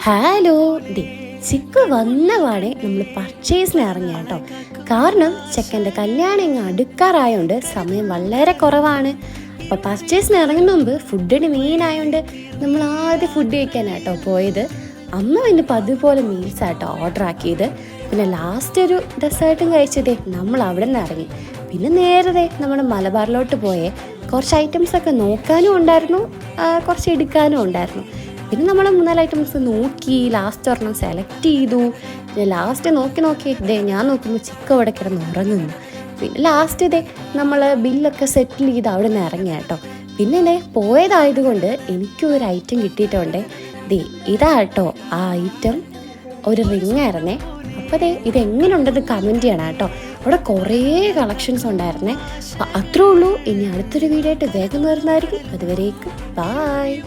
Hello ദേ ചിക്കു വന്ന പാടെ നമ്മൾ പർച്ചേസിന് ഇറങ്ങിയ കേട്ടോ. കാരണം ചെക്കൻ്റെ കല്യാണം ഇങ്ങ് അടുക്കാറായോണ്ട് സമയം വളരെ കുറവാണ്. അപ്പോൾ പർച്ചേസിന് ഇറങ്ങുന്ന മുമ്പ് ഫുഡിന് മെയിനായോണ്ട് നമ്മൾ ആദ്യം ഫുഡ് കഴിക്കാനാട്ടോ പോയത്. അമ്മ പിന്നെ പതുപോലെ മീൽസ് ആട്ടോ ഓർഡർ ആക്കിയത്. പിന്നെ ലാസ്റ്റ് ഒരു ഡെസേർട്ടും കഴിച്ചതേ നമ്മൾ അവിടെ നിന്ന് ഇറങ്ങി. പിന്നെ നേരത്തെ നമ്മുടെ മലബാറിലോട്ട് പോയേ കുറച്ച് ഐറ്റംസൊക്കെ നോക്കാനും ഉണ്ടായിരുന്നു, കുറച്ച് എടുക്കാനും ഉണ്ടായിരുന്നു. പിന്നെ നമ്മൾ 3-4 ഐറ്റംസ് നോക്കി ലാസ്റ്റ് ഒരെണ്ണം സെലക്ട് ചെയ്തു. പിന്നെ ലാസ്റ്റ് നോക്കി ഞാൻ നോക്കുമ്പോൾ ചിക്കൻ അവിടെ കിടന്ന് ഉറങ്ങുന്നു. പിന്നെ ലാസ്റ്റ് നമ്മൾ ബില്ലൊക്കെ സെറ്റിൽ ചെയ്ത് അവിടെ നിന്ന് ഇറങ്ങിയ കേട്ടോ. പിന്നെ പോയതായതുകൊണ്ട് എനിക്കും ഒരു ഐറ്റം കിട്ടിയിട്ടുണ്ട്. ഇതാട്ടോ ആ ഐറ്റം, ഒരു റിങ് ആയിരുന്നേ. അപ്പോൾ ഇതെങ്ങനെ ഉണ്ടെന്ന് കമൻറ്റ് ചെയ്യണം കേട്ടോ. അവിടെ കുറേ കളക്ഷൻസ് ഉണ്ടായിരുന്നേ. അപ്പോൾ അത്രേ ഉള്ളൂ. ഇനി അടുത്തൊരു വീഡിയോ ആയിട്ട് വേഗം വരുന്നതായിരിക്കും. അതുവരേക്കും ബായ്.